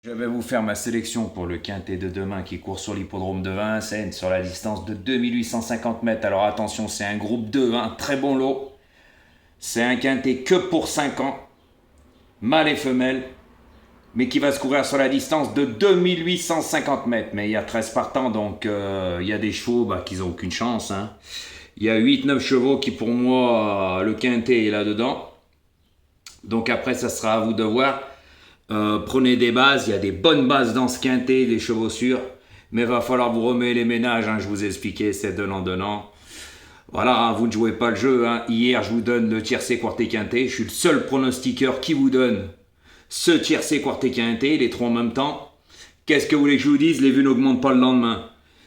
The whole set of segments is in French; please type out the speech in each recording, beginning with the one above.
Je vais vous faire ma sélection pour le quintet de demain qui court sur l'hippodrome de Vincennes sur la distance de 2850 mètres. Alors attention, c'est un groupe 2, un très bon lot. C'est un quintet que pour 5 ans, mâle et femelle, mais qui va se courir sur la distance de 2850 mètres. Mais il y a 13 partants, donc il y a des chevaux qui n'ont aucune chance. Il y a 8-9 chevaux qui pour moi, le quintet est là-dedans. Donc après, ça sera à vous de voir. Prenez des bases, il y a des bonnes bases dans ce quintet, des chevaux sûrs, mais il va falloir vous remettre les ménages, je vous ai expliqué, c'est donnant. Voilà, vous ne jouez pas le jeu. Hier, je vous donne le tiercé quarté quintet, je suis le seul pronostiqueur qui vous donne ce tiercé quarté quintet, les trois en même temps. Qu'est-ce que vous voulez que je vous dise? Les vues n'augmentent pas le lendemain.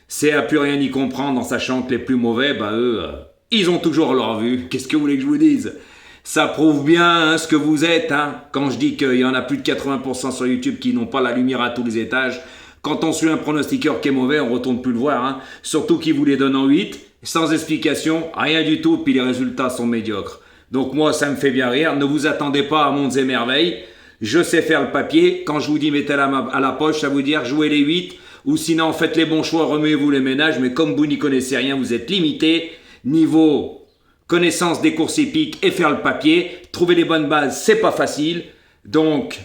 C'est à plus rien y comprendre en sachant que les plus mauvais, eux, ils ont toujours leur vue. Qu'est-ce que vous voulez que je vous dise? Ça prouve bien ce que vous êtes. Quand je dis qu'il y en a plus de 80% sur YouTube qui n'ont pas la lumière à tous les étages. Quand on suit un pronostiqueur qui est mauvais, on ne retourne plus le voir. Surtout qu'il vous les donne en 8, sans explication, rien du tout, puis les résultats sont médiocres. Donc moi, ça me fait bien rire. Ne vous attendez pas à mondes et merveilles. Je sais faire le papier. Quand je vous dis mettez-la à la poche, ça veut dire jouez les 8. Ou sinon, faites les bons choix, remuez-vous les ménages. Mais comme vous n'y connaissez rien, vous êtes limité. Niveau connaissance des courses épiques et faire le papier. Trouver les bonnes bases, c'est pas facile. Donc,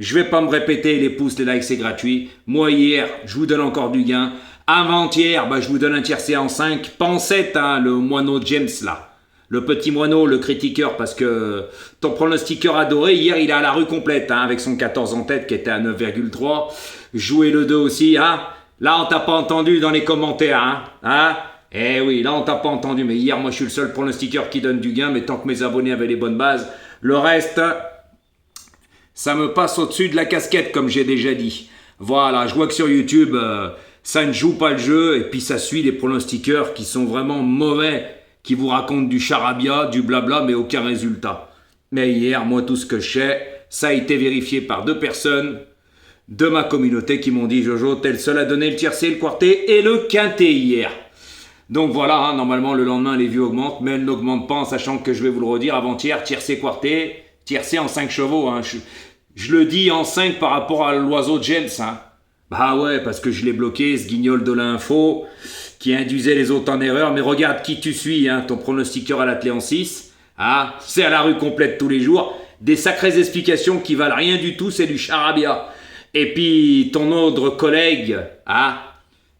je vais pas me répéter, les pouces, les likes, c'est gratuit. Moi, hier, je vous donne encore du gain. Avant-hier, je vous donne un tiercé en 5. Pensez, le moineau James, là. Le petit moineau, le critiqueur, parce que ton pronostiqueur adoré, hier, il est à la rue complète, avec son 14 en tête qui était à 9,3. Jouez le 2 aussi, Là, on t'a pas entendu dans les commentaires, Eh oui, là on t'a pas entendu, mais hier moi je suis le seul pronostiqueur qui donne du gain, mais tant que mes abonnés avaient les bonnes bases, le reste, ça me passe au-dessus de la casquette comme j'ai déjà dit. Voilà, je vois que sur YouTube, ça ne joue pas le jeu, et puis ça suit les pronostiqueurs qui sont vraiment mauvais, qui vous racontent du charabia, du blabla, mais aucun résultat. Mais hier, moi tout ce que je sais, ça a été vérifié par 2 personnes de ma communauté qui m'ont dit Jojo, t'es le seul à donner le tiercé, le quarté et le quintet hier. Donc voilà, normalement le lendemain les vues augmentent, mais elles n'augmentent pas en sachant que je vais vous le redire, avant-hier, tiercé quarté, tiercé en 5 chevaux. Je le dis en 5 par rapport à l'oiseau James. Bah ouais, parce que je l'ai bloqué, ce guignol de l'info, qui induisait les autres en erreur. Mais regarde qui tu suis, ton pronostiqueur à l'attelé en 6. C'est à la rue complète tous les jours. Des sacrées explications qui valent rien du tout, c'est du charabia. Et puis ton autre collègue,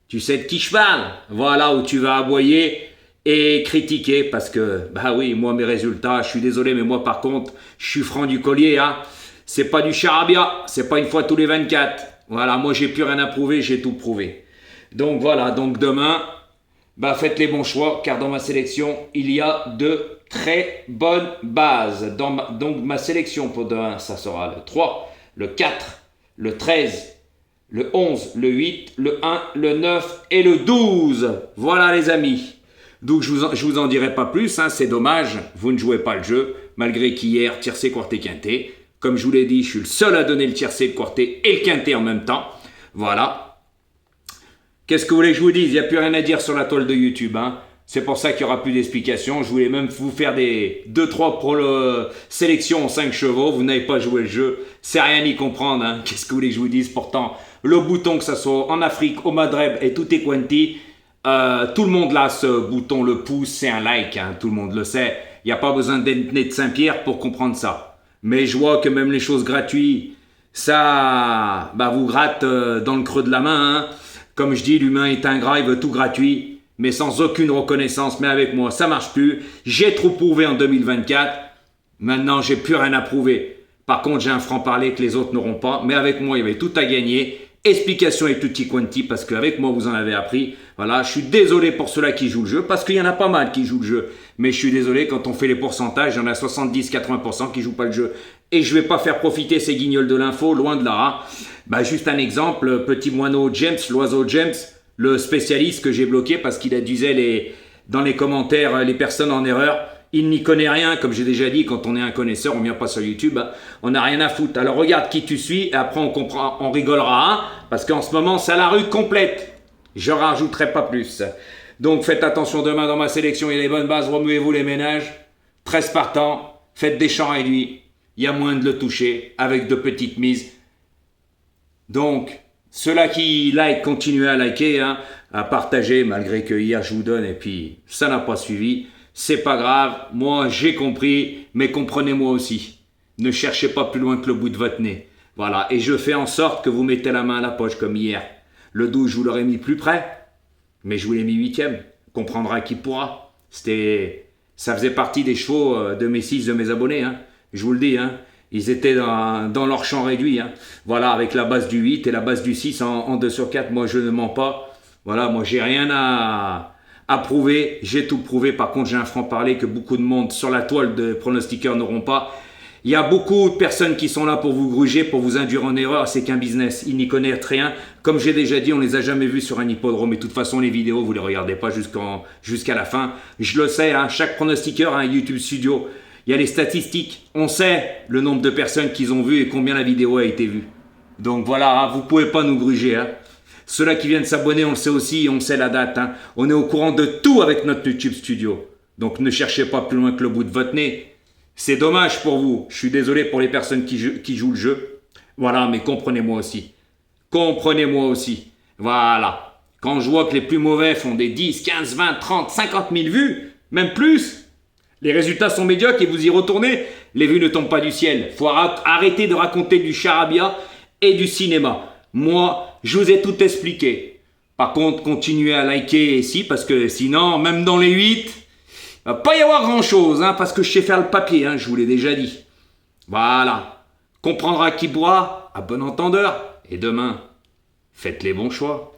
tu sais de qui je parle. Voilà où tu vas aboyer et critiquer parce que, oui, moi mes résultats, je suis désolé, mais moi par contre, je suis franc du collier. C'est pas du charabia, c'est pas une fois tous les 24. Voilà, moi j'ai plus rien à prouver, j'ai tout prouvé. Donc voilà, donc demain, faites les bons choix car dans ma sélection, il y a de très bonnes bases. Donc ma sélection pour demain, ça sera le 3, le 4, le 13, le 11, le 8, le 1, le 9 et le 12. Voilà les amis. Donc je vous en dirai pas plus, c'est dommage, vous ne jouez pas le jeu, malgré qu'hier, tiercé, quarté, quinté. Comme je vous l'ai dit, je suis le seul à donner le tiercé, le quarté et le quinté en même temps. Voilà. Qu'est-ce que vous voulez que je vous dise? Il n'y a plus rien à dire sur la toile de YouTube. C'est pour ça qu'il n'y aura plus d'explications. Je voulais même vous faire des 2-3 sélections en 5 chevaux. Vous n'avez pas joué le jeu. C'est rien y comprendre. Qu'est-ce que vous voulez que je vous dise? Pourtant, le bouton, que ce soit en Afrique, au Maghreb et tout est quanti, tout le monde là, ce bouton, le pouce, c'est un like. Tout le monde le sait. Il n'y a pas besoin d'être né de Saint-Pierre pour comprendre ça. Mais je vois que même les choses gratuites, ça vous gratte dans le creux de la main. Comme je dis, l'humain est ingrat, il veut tout gratuit, mais sans aucune reconnaissance. Mais avec moi, ça marche plus. J'ai trop prouvé en 2024. Maintenant, j'ai plus rien à prouver. Par contre, j'ai un franc-parler que les autres n'auront pas. Mais avec moi, il y avait tout à gagner. Explication et tutti quanti, parce qu'avec moi, vous en avez appris. Voilà, je suis désolé pour ceux-là qui jouent le jeu, parce qu'il y en a pas mal qui jouent le jeu. Mais je suis désolé, quand on fait les pourcentages, il y en a 70-80% qui jouent pas le jeu. Et je vais pas faire profiter ces guignols de l'info, loin de là. Juste un exemple, petit moineau James, l'oiseau James, le spécialiste que j'ai bloqué parce qu'il disait dans les commentaires les personnes en erreur. Il n'y connaît rien, comme j'ai déjà dit, quand on est un connaisseur, on ne vient pas sur YouTube, on n'a rien à foutre. Alors regarde qui tu suis, et après on rigolera, parce qu'en ce moment, c'est à la rue complète. Je rajouterai pas plus. Donc faites attention demain dans ma sélection, il y a les bonnes bases, remuez-vous les ménages. 13 partants, faites des champs réduits. Il y a moins de le toucher, avec de petites mises. Donc, ceux-là qui like, continuez à liker, hein, à partager, malgré que hier je vous donne et puis ça n'a pas suivi. C'est pas grave, moi j'ai compris, mais comprenez-moi aussi. Ne cherchez pas plus loin que le bout de votre nez. Voilà, et je fais en sorte que vous mettez la main à la poche comme hier. Le 12, je vous l'aurais mis plus près, mais je vous l'ai mis 8e. Comprendra qui pourra. Ça faisait partie des chevaux de mes 6, de mes abonnés, hein. Je vous le dis, hein. Ils étaient dans leur champ réduit, hein. Voilà, avec la base du 8 et la base du 6 en 2 sur 4. Moi, je ne mens pas. Voilà, moi, j'ai rien à prouver. J'ai tout prouvé. Par contre, j'ai un franc-parler que beaucoup de monde sur la toile de pronostiqueurs n'auront pas. Il y a beaucoup de personnes qui sont là pour vous gruger, pour vous induire en erreur. C'est qu'un business. Ils n'y connaissent rien. Comme j'ai déjà dit, on les a jamais vus sur un hippodrome. Et de toute façon, les vidéos, vous les regardez pas jusqu'à la fin. Je le sais, hein, chaque pronostiqueur a un YouTube Studio. Il y a les statistiques. On sait le nombre de personnes qu'ils ont vues et combien la vidéo a été vue. Donc voilà, hein, vous pouvez pas nous gruger. Hein. Ceux-là qui viennent s'abonner, on le sait aussi, on sait la date. Hein. On est au courant de tout avec notre YouTube Studio. Donc ne cherchez pas plus loin que le bout de votre nez. C'est dommage pour vous. Je suis désolé pour les personnes qui jouent le jeu. Voilà, mais comprenez-moi aussi. Comprenez-moi aussi. Voilà. Quand je vois que les plus mauvais font des 10, 15, 20, 30, 50 000 vues, même plus, les résultats sont médiocres et vous y retournez, les vues ne tombent pas du ciel. Faut arrêter de raconter du charabia et du cinéma. Moi, je vous ai tout expliqué. Par contre, continuez à liker ici parce que sinon, même dans les 8... il ne va pas y avoir grand chose, hein, parce que je sais faire le papier, hein, je vous l'ai déjà dit. Voilà. Comprendra qui pourra, à bon entendeur. Et demain, faites les bons choix.